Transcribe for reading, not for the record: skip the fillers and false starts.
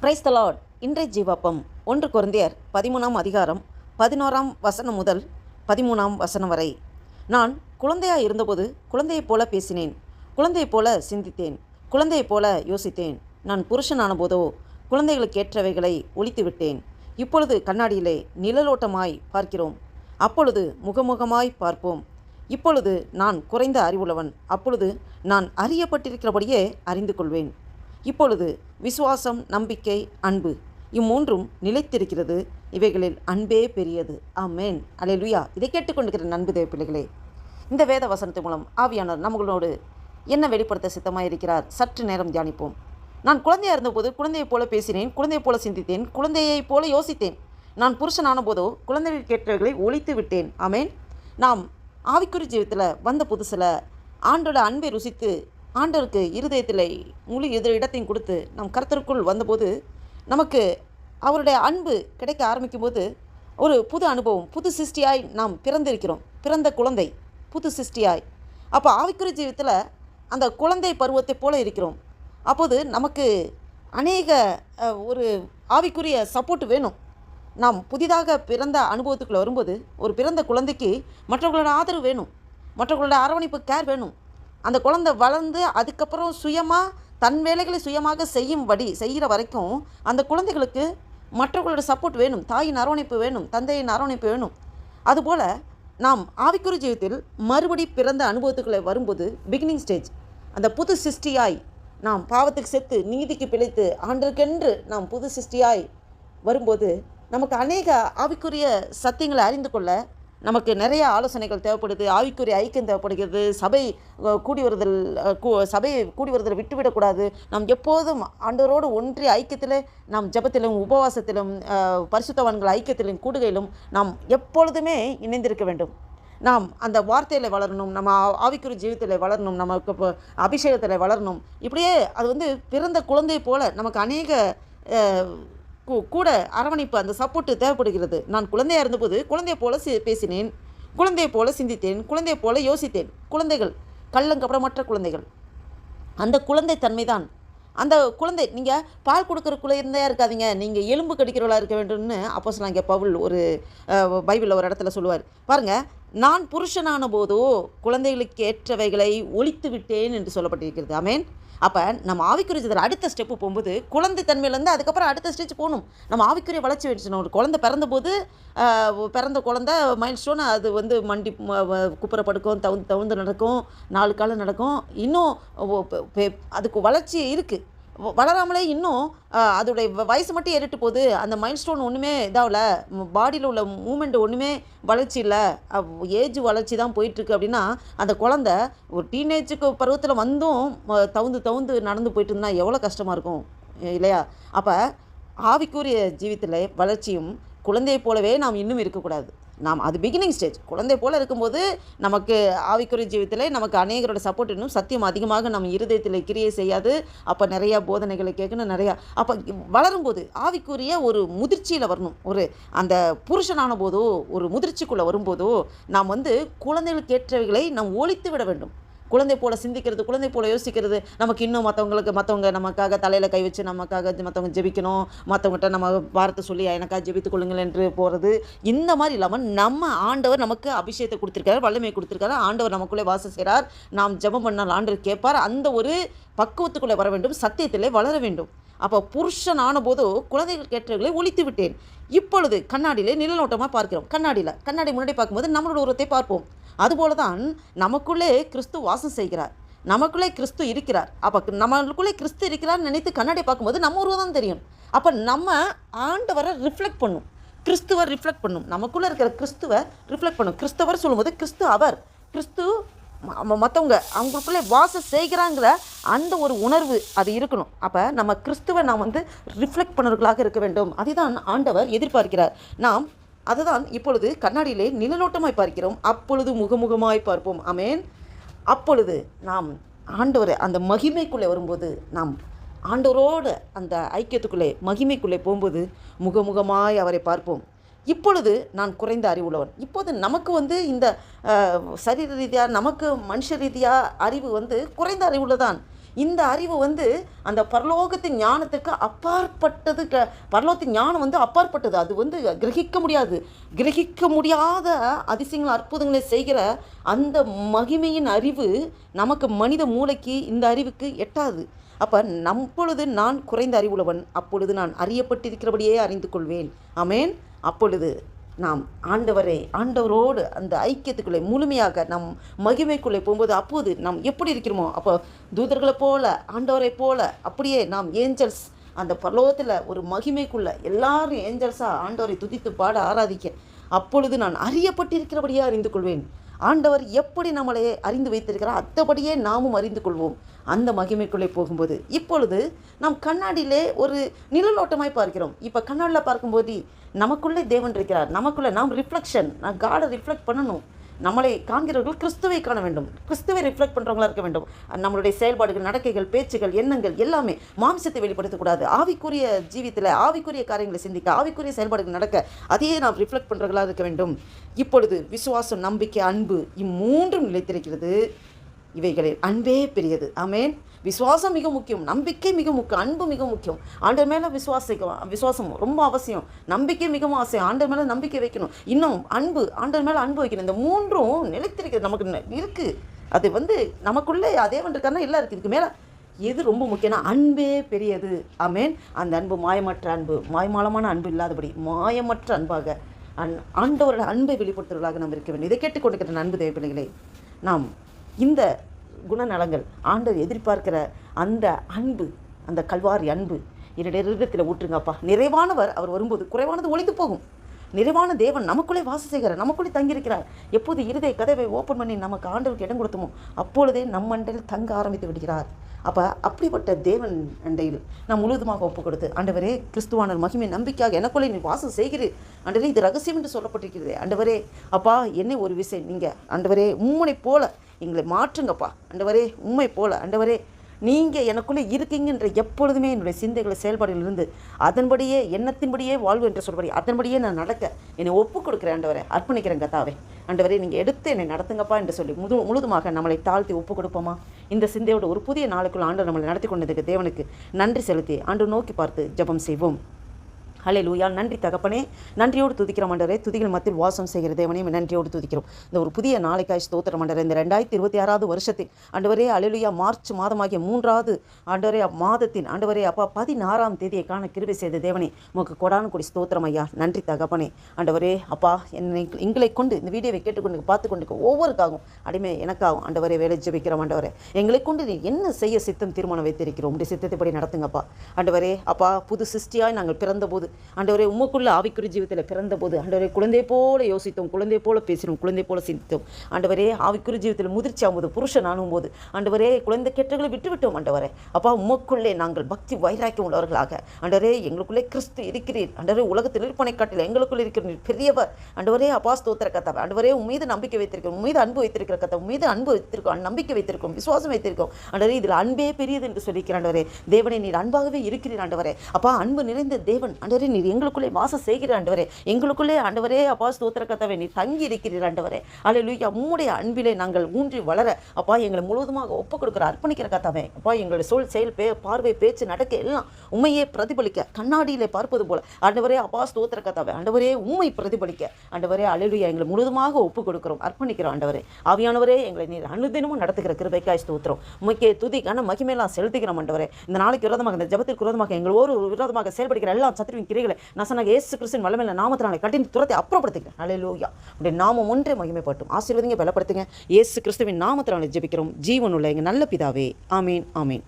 Praise the Lord. இன்றைய ஜீவாப்பம் 1 கொரிந்தியர் 13ஆம் அதிகாரம் 11ஆம் வசனம் முதல் 13ஆம் வசனம் வரை. நான் குழந்தையாக இருந்தபோது குழந்தையைப் போல பேசினேன், குழந்தையைப் போல சிந்தித்தேன், குழந்தையைப் போல யோசித்தேன். நான் புருஷனான போதோ குழந்தைகளுக்கு ஏற்றவைகளை ஒழித்து விட்டேன். இப்பொழுது கண்ணாடியிலே நிழலோட்டமாய் பார்க்கிறோம், அப்பொழுது முகமுகமாய் பார்ப்போம். இப்பொழுது நான் குறைந்த அறிவுள்ளவன், அப்பொழுது நான் அறியப்பட்டிருக்கிறபடியே அறிந்து கொள்வேன். இப்பொழுது விசுவாசம், நம்பிக்கை, அன்பு இம்மூன்றும் நிலைத்திருக்கிறது, இவைகளில் அன்பே பெரியது. ஆமேன், அல்லேலூயா. இதை கேட்டுக்கொண்டிருக்கிற அன்பு தேவ பிள்ளைகளே, இந்த வேத வசனத்தின் மூலம் ஆவியானவர் நம்மளோடு என்ன வெளிப்படுத்த சித்தமாக இருக்கிறார் சற்று நேரம் தியானிப்போம். நான் குழந்தையாக இருந்தபோது குழந்தையைப் போல பேசினேன், குழந்தையைப் போல சிந்தித்தேன், குழந்தையைப் போல யோசித்தேன். நான் புருஷனான போதோ குழந்தைகளுக்கு ஏற்றவைகளை ஒழித்து விட்டேன். ஆமேன். நாம் ஆவிக்குரிய ஜீவித்தில் வந்த புதுசில் ஆண்டோட அன்பை ருசித்து ஆண்டவருக்கு இருதயத்தில் முழு இடத்தையும் கொடுத்து நம் கர்த்தருக்குள் வந்தபோது நமக்கு அவருடைய அன்பு கிடைக்க ஆரம்பிக்கும் போது ஒரு புது அனுபவம், புது சிருஷ்டியாய் நாம் பிறந்திருக்கிறோம். பிறந்த குழந்தை புது சிருஷ்டியாய். அப்போ ஆவிக்குரிய ஜீவித்தில் அந்த குழந்தை பருவத்தை போல இருக்கிறோம். அப்போது நமக்கு அநேக ஒரு ஆவிக்குரிய சப்போர்ட் வேணும். நாம் புதிதாக பிறந்த அனுபவத்துக்குள்ளே வரும்போது ஒரு பிறந்த குழந்தைக்கு மற்றவர்களோட ஆதரவு வேணும், மற்றவர்களோட அரவணைப்பு, கேர் வேணும். அந்த குழந்தை வளர்ந்து அதுக்கப்புறம் சுயமாக தன் வேலைகளை சுயமாக செய்கிற வரைக்கும் அந்த குழந்தைகளுக்கு மற்றவர்களோட சப்போர்ட் வேணும், தாயின் அரவணைப்பு வேணும், தந்தையின் அரவணைப்பு வேணும். அதுபோல் நாம் ஆவிக்குரிய ஜீவிதத்தில் மறுபடி பிறந்த அனுபவத்துக்குள்ளே வரும்போது பிகினிங் ஸ்டேஜ், அந்த புது சிருஷ்டியாய் நாம் பாவத்துக்கு செத்து நீதிக்கு பிழைத்து ஆண்டருக்கென்று நாம் புது சிருஷ்டியாய் வரும்போது நமக்கு அநேக ஆவிக்குரிய சத்தியங்களை அறிந்து கொள்ள நமக்கு நிறைய ஆலோசனைகள் தேவைப்படுது. ஆவிக்குரிய ஐக்கியம் தேவைப்படுகிறது. சபையை கூடி வருதல் விட்டுவிடக்கூடாது. நாம் எப்போதும் ஆண்டவரோடு ஒன்றிய ஐக்கியத்தில், நாம் ஜெபத்திலும் உபவாசத்திலும் பரிசுத்தவான்கள் ஐக்கியத்திலும் கூடுகையிலும் நாம் எப்பொழுதுமே இணைந்திருக்க வேண்டும். நாம் அந்த வார்த்தையில் வளரணும், நம்ம ஆவிக்குரிய ஜீவிதத்தில் வளரணும், நமக்கு அபிஷேகத்தில் வளரணும். இப்படியே அது பிறந்த குழந்தை போல நமக்கு அநேக கூட அரவணைப்பு, அந்த சப்போர்ட்டு தேவைப்படுகிறது. நான் குழந்தையாக இருந்தபோது குழந்தையை போல பேசினேன், குழந்தையை போல சிந்தித்தேன், குழந்தையை போல யோசித்தேன். குழந்தைகள் கள்ளங்கபடமற்ற குழந்தைகள். அந்த குழந்தை தன்மை தான் அந்த குழந்தை. நீங்கள் பால் கொடுக்குற குழந்தையாக இருக்காதீங்க, நீங்கள் எலும்பு கடிக்கிறவளாக இருக்க வேண்டும்னு அப்போஸ்தலனாகிய பவுல் ஒரு பைபிளில் ஒரு இடத்துல சொல்லுவார். பாருங்கள், நான் புருஷனான போதோ குழந்தைகளுக்கு ஏற்றவைகளை ஒழித்து விட்டேன் என்று சொல்லப்பட்டிருக்கிறது. ஆமேன். அப்போ நம்ம ஆவிக்குரிய அடுத்த ஸ்டெப்பு போகும்போது குழந்தை தன்மையிலேருந்து அதுக்கப்புறம் அடுத்த ஸ்டேஜ் போகணும். நம்ம ஆவிக்குரிய வளர்ச்சி வச்சுக்கணும். ஒரு குழந்தை பிறந்தபோது பிறந்த குழந்தை மைல் ஸ்டோன், அது மண்டி குப்புற படுக்கும், தவுந்து நடக்கும், 4 காலம் நடக்கும். இன்னும் அதுக்கு வளர்ச்சி இருக்குது, வளராமலே இன்னும் அதோடைய வயசு மட்டும் ஏறிட்டு போகுது. அந்த மைல் ஸ்டோன் ஒன்றுமே இதாகல, பாடியில் உள்ள மூமெண்ட் ஒன்றுமே வளர்ச்சி இல்லை, ஏஜ் வளர்ச்சி தான் போயிட்டுருக்கு. அப்படின்னா அந்த குழந்தை ஒரு டீனேஜுக்கு பருவத்தில் வந்தும் தவுந்து நடந்து போயிட்டு இருந்தால் எவ்வளோ கஷ்டமாக இருக்கும் இல்லையா? அப்போ ஆவிக்குரிய ஜீவித்தில் வளர்ச்சியும் குழந்தையை போலவே நாம் இன்னும் இருக்கக்கூடாது. நாம் அது பிகினிங் ஸ்டேஜ். குழந்தை போல் இருக்கும்போது நமக்கு ஆவிக்குரிய ஜீவிதத்தில் நமக்கு அநேகரோட சப்போர்ட் இன்னும் சத்தியம் அதிகமாக நம்ம இருதயத்தில் கிரியை செய்யாது. அப்போ நிறையா போதனைகளை கேட்கணும், நிறையா. அப்போ வளரும்போது ஆவிக்குரிய ஒரு முதிர்ச்சியில் வரணும். ஒரு அந்த புருஷனான போதோ ஒரு முதிர்ச்சிக்குள்ளே வரும்போதோ நாம் குழந்தைகளுக்கு ஏற்றவைகளை நாம் ஒழித்து விட வேண்டும். குழந்தை போல சிந்திக்கிறது, குழந்தை போல யோசிக்கிறது, நமக்கு இன்னும் மற்றவங்க நமக்காக தலையில் கை வச்சு நமக்காக மற்றவங்க ஜெபிக்கணும், மற்றவங்ககிட்ட நம்ம வார்த்தை சொல்லி எனக்காக ஜெபித்து கொள்ளுங்கள் என்று போகிறது, இந்த மாதிரி இல்லாமல் நம்ம ஆண்டவர் நமக்கு அபிஷேகத்தை கொடுத்துருக்காரு, வல்லமையை கொடுத்துருக்காரு. ஆண்டவர் நமக்குள்ளே வாசம் செய்கிறார். நாம் ஜெபம் பண்ணால் ஆண்டவர் கேட்பார். அந்த ஒரு பக்குவத்துக்குள்ளே வர வேண்டும், சத்தியத்திலே வளர வேண்டும். அப்போ புருஷன் ஆன போதோ குழந்தைகள் கேட்டவர்களை ஒழித்து விட்டேன். இப்பொழுது கண்ணாடியிலே நிழலோட்டமாக பார்க்கிறோம். கண்ணாடி முன்னாடி பார்க்கும்போது நம்மளோட உருவத்தை பார்ப்போம். அதுபோல தான் நமக்குள்ளே கிறிஸ்து வாசம் செய்கிறார், நமக்குள்ளே கிறிஸ்து இருக்கிறார். அப்போ நம்மளுக்குள்ளே கிறிஸ்து இருக்கிறார்னு நினைத்து கண்ணாடி பார்க்கும்போது நம்ம உருவம் தான் தெரியும். அப்போ நம்ம ஆண்டவரை ரிஃப்ளெக்ட் பண்ணும், கிறிஸ்துவை ரிஃப்ளெக்ட் பண்ணும், நமக்குள்ளே இருக்கிற கிறிஸ்துவை ரிஃப்ளெக்ட் பண்ணும். கிறிஸ்தவர் சொல்லும்போது கிறிஸ்து அவர், கிறிஸ்து மற்றவங்க அவங்களுக்குள்ளே வாசம் செய்கிறாங்கிற அந்த ஒரு உணர்வு அது இருக்கணும். அப்போ நம்ம கிறிஸ்துவை நாம் ரிஃப்ளெக்ட் பண்ணுறவர்களாக இருக்க வேண்டும். அதுதான் ஆண்டவர் எதிர்பார்க்கிறார். நாம் அதுதான் இப்பொழுது கண்ணாடியிலே நிழலோட்டமாய் பார்க்கிறோம், அப்பொழுது முகமுகமாய் பார்ப்போம். ஆமேன். அப்பொழுது நாம் ஆண்டவரை அந்த மகிமைக்குள்ளே வரும்போது, நாம் ஆண்டவரோடு அந்த ஐக்கியத்துக்குள்ளே மகிமைக்குள்ளே போகும்போது முகமுகமாய் அவரை பார்ப்போம். இப்பொழுது நான் குறைந்த அறிவுள்ளவன். இப்போது நமக்கு இந்த சரீர ரீதியாக, நமக்கு மனுஷ ரீதியாக அறிவு குறைந்த அறிவுள்ளதான். இந்த அறிவு வந்து அந்த பரலோகத்தின் ஞானத்துக்கு அப்பாற்பட்டது. பரலோகத்தின் ஞானம் வந்து அப்பாற்பட்டது. அது வந்து கிரகிக்க முடியாது. கிரகிக்க முடியாத அதிசயங்கள் அற்புதங்களை செய்கிற அந்த மகிமையின் அறிவு நமக்கு மனித மூளைக்கு இந்த அறிவுக்கு எட்டாது. அப்போ அப்பொழுது நான் குறைந்த அறிவுள்ளவன், அப்பொழுது நான் அறியப்பட்டிருக்கிறபடியே அறிந்து கொள்வேன். ஆமேன். அப்பொழுது நாம் ஆண்டவரோடு அந்த ஐக்கியத்துக்குள்ளே முழுமையாக நம் மகிமைக்குள்ளே போகும்போது அப்போது நாம் எப்படி இருக்கிறோமோ அப்போ தூதர்களை போல, ஆண்டவரை போல, அப்படியே நாம் ஏஞ்சல்ஸ் அந்த பரலோகத்தில் ஒரு மகிமைக்குள்ளே எல்லாரும் ஏஞ்சல்ஸாக ஆண்டவரை துதித்து பாட ஆராதிக்க அப்பொழுது நான் அறியப்பட்டிருக்கிறபடியே அறிந்து கொள்வேன். ஆண்டவர் எப்படி நம்மளை அறிந்து வைத்திருக்கிறார் அத்தபடியே நாமும் அறிந்து கொள்வோம் அந்த மகிமைக்குள்ளே போகும்போது. இப்பொழுது நாம் கண்ணாடியிலே ஒரு நிழலோட்டமாய் பார்க்கிறோம். இப்போ கண்ணாடியில் பார்க்கும்போது நமக்குள்ளே தேவன் இருக்கிறார். நமக்குள்ளே நாம் ரிஃப்ளெக்ஷன், நான் காடை ரிஃப்ளெக்ட் பண்ணணும். நம்மளை காண்கிறவர்கள் கிறிஸ்துவை காண வேண்டும், கிறிஸ்துவை ரிஃப்ளெக்ட் பண்ணுறவங்களா இருக்க வேண்டும். நம்மளுடைய செயல்பாடுகள், நடக்கைகள், பேச்சுகள், எண்ணங்கள் எல்லாமே மாம்சத்தை வெளிப்படுத்தக்கூடாது. ஆவிக்குரிய ஜீவித்தில் ஆவிக்குரிய காரியங்களை சிந்திக்க, ஆவிக்குரிய செயல்பாடுகள் நடக்க அதையே நாம் ரிஃப்ளெக்ட் பண்ணுறவர்களாக இருக்க வேண்டும். இப்பொழுது விசுவாசம், நம்பிக்கை, அன்பு இம்மூன்றும் நிலைத்திருக்கிறது. இவைகளில் அன்பே பெரியது. ஆமேன். விசுவாசம் மிக முக்கியம், நம்பிக்கை மிக முக்கியம், அன்பு மிக முக்கியம். ஆண்டவர் மேலே விசுவாசம் ரொம்ப அவசியம். நம்பிக்கை மிகவும் அவசியம். ஆண்டவர் மேலே நம்பிக்கை வைக்கணும். இன்னும் அன்பு, ஆண்டவர் மேலே அன்பு வைக்கணும். இந்த மூன்றும் நிலைத்திருக்கிறது நமக்கு இருக்குது. அது வந்து நமக்குள்ளே அதே இருக்காருன்னா எல்லாம் இருக்குது. இதுக்கு மேலே எது ரொம்ப முக்கியம்னா அன்பே பெரியது. ஆமேன். அந்த அன்பு மாயமற்ற அன்பு, மாயமாலமான அன்பு இல்லாதபடி மாயமற்ற அன்பாக ஆண்டவரோட அன்பை வெளிப்படுத்துவதாக நாம் இருக்க வேண்டும். இதை கேட்டுக்கொண்டிருக்கிற அன்பு தேவைப்பிள்ளைகளே, நாம் இந்த குணநலங்கள் ஆண்டவர் எதிர்பார்க்கிற அந்த அன்பு, அந்த கல்வாரி அன்பு என்னுடைய இருதயத்தில் ஊற்றுங்கப்பா. நிறைவானவர் அவர் வரும்போது குறைவானது ஒழித்து போகும். நிறைவான தேவன் நமக்குள்ளே வாசம் செய்கிறார், நமக்குள்ளே தங்கியிருக்கிறார். எப்போது இருதய கதவை ஓப்பன் பண்ணி நமக்கு ஆண்டவருக்கு இடம் கொடுத்தோமோ அப்பொழுதே நம் அண்டையில் தங்க ஆரம்பித்து விடுகிறார். அப்போ அப்படிப்பட்ட தேவன் அண்டையில் நான் முழுவதுமாக ஒப்பு கொடுத்து, ஆண்டவரே கிறிஸ்துவானர் மகிமை நம்பிக்கையாக எனக்குள்ளே நீ வாசம் செய்கிறீர் ஆண்டவரே, இது ரகசியம் என்று சொல்லப்பட்டிருக்கிறது. ஆண்டவரே அப்பா, என்னை ஒரு விஷயம் நீங்கள் ஆண்டவரே உம்மை போல எங்களை மாற்றுங்கப்பா. ஆண்டவரே உம்மை போல ஆண்டவரே நீங்கள் எனக்குள்ளே இருக்கீங்கன்ற எப்பொழுதுமே என்னுடைய சிந்தைகளை செயல்பாடுகளிலிருந்து அதன்படியே எண்ணத்தின்படியே வாழ்வு என்று சொல்படி அதன்படியே நான் நடக்க என்னை ஒப்பு கொடுக்குறேன். ஆண்டவரை அர்ப்பணிக்கிறேன் கத்தாவே. ஆண்டவரே நீங்கள் எடுத்து என்னை நடத்துங்கப்பா என்று சொல்லி முழுதுமாக நம்மளை தாழ்த்தி ஒப்பு கொடுப்போமா? இந்த சிந்தையோடு ஒரு புதிய நாளுக்குள் ஆண்டவர் நம்மளை நடத்தி கொண்டதுக்கு தேவனுக்கு நன்றி செலுத்தி ஆண்டு நோக்கி பார்த்து ஜெபம் செய்வோம். ஹல்லேலூயா. நன்றி தகப்பனே, நன்றியோடு துதிக்கிறோம் ஆண்டவரே. துதிகள் மத்தியில் வாசம் செய்கிற தேவனையும் நன்றியோடு துதிக்கிறோம். இந்த ஒரு புதிய நாளைக்காய் ஸ்தோத்திரம் ஆண்டவரே. இந்த 2026 வருஷத்தில் ஆண்டவரே ஹல்லேலூயா மார்ச் மாதமாகிய 3வது ஆண்டவரே மாதத்தின் ஆண்டவரே அப்பா 16ஆம் தேதியை காண கிருபை செய்த தேவனே உமக்கு கொடான கொடி ஸ்தோத்திரம் ஐயா. நன்றி தகப்பனே. ஆண்டவரே அப்பா, எங்களை கொண்டு இந்த வீடியோவை கேட்டுக்கொண்டு பார்த்து கொண்டு ஒவ்வொருக்காகவும் அடிமை எனக்காகும் ஆண்டவரே வேலை ஜெபிக்கிறோம். ஆண்டவரே எங்களை கொண்டு நீ என்ன செய்ய சித்தம் தீர்மானம் வைத்திருக்கிறோம் உடைய சித்தத்தைப்படி நடத்துங்கப்பா. ஆண்டவரே அப்பா, புது சிருஷ்டியாய் நாங்கள் பிறந்தபோது ஆண்டவரே உமக்குள்ள ஆவிக்குரிய ஜீவிதத்தில் பிறந்தபோது ஆண்டவரே குழந்தை போல யோசித்தோம், குழந்தை போல பேசினோம், குழந்தை போல சிந்தித்தோம். ஆண்டவரே ஆவிக்குரிய ஜீவிதத்தில் முதிர்ச்சி ஆகும்போது புருஷன் ஆனும்போது ஆண்டவரே குழந்தை கெட்டங்களை விட்டுவிட்டோம். ஆண்டவரே அப்பா, உமக்குள்ளே நாங்கள் பக்தி வைராக்கியம் உள்ளவர்களாக ஆண்டவரே எங்களுக்குள்ளே கிறிஸ்து இருக்கிறீர். ஆண்டவரே உலகத்தில் இருப்பனை காட்டில் எங்களுக்குள்ளே இருக்கிற பெரியவர். ஆண்டவரே அப்பா ஸ்தோத்திர கத்தாவே. ஆண்டவரே உம்மீது நம்பிக்கை வைத்திருக்கோம், உம்மீது அன்பு வைத்திருக்கிற கதை, உம்மீது அன்பு வைத்திருக்கோம், நம்பிக்கை வைத்திருக்கோம், விசுவாசம் வைத்திருக்கோம். ஆண்டவரே இதில் அன்பே பெரியது என்று சொல்லியிருக்கிறேன். ஆண்டவரே தேவனை நீர் அன்பாகவே இருக்கிறீர். ஆண்டவரே அப்பா, அன்பு நிறைந்த தேவன். ஆண்டவரே நீர் எங்களுக்குள்ளே வாசம் செய்கிற ஆண்டவரே, எங்களுக்குள்ளே ஆண்டவரே அப்பா ஸ்தோத்திர கத்தாவே நீர் தங்கி இருக்கிறீர். ஆண்டவரே ஹல்லேலூயா. உம்முடைய அன்பிலே நாங்கள் ஊன்றி வளர அப்பா எங்களை முழுவதுமாக ஒப்பு கொடுக்குற அர்ப்பணிக்கிற கத்தாவே அப்பா, எங்களுடைய சொல் செயல் பார்வை பேச்சு நடக்க எல்லாம் உண்மையே பிரதிபலிக்க கண்ணாடியிலே பார்ப்பது போல ஆண்டவரே அப்பா ஸ்தோத்திர கத்தாவே ஆண்டவரே உண்மை பிரதிபலிக்க ஆண்டவரே ஹல்லேலூயா எங்களை முழுவதுமாக ஒப்பு கொடுக்கிறோம், அர்ப்பணிக்கிறோம். ஆண்டவரே ஆவியானவரே எங்களை நீர் அனுதினமும் நடத்துகிற கிருபைக்காய் ஸ்தோத்திரம். உம்மைக்கே துதி கன மகிமையெல்லாம் செலுத்துகிறோம். ஆண்டவரே இந்த நாளைக்கு விரோதமாக இந்த ஜெபத்திற்கு விரோதமாக எங்களோடு விரோதமாக செயல்படுகிற எல்லா சத்துருவின் கிரைகளை நசனாக இயேசு கிறிஸ்துவின் வல்லமையுள்ள நாமத்தினாலே கட்டின் துரத்தை அப்புறப்படுத்துங்க. ஹல்லேலூயா. உடைய நாமம் ஒன்றே மகிமைப்பட்டும். ஆசீர்வதிங்க, பலப்படுத்துங்க. இயேசு கிறிஸ்துவின் நாமத்தினாலே ஜெபிக்கிறோம் ஜீவனுள்ள எங்கள் நல்ல பிதாவே. ஆமீன், ஆமீன்.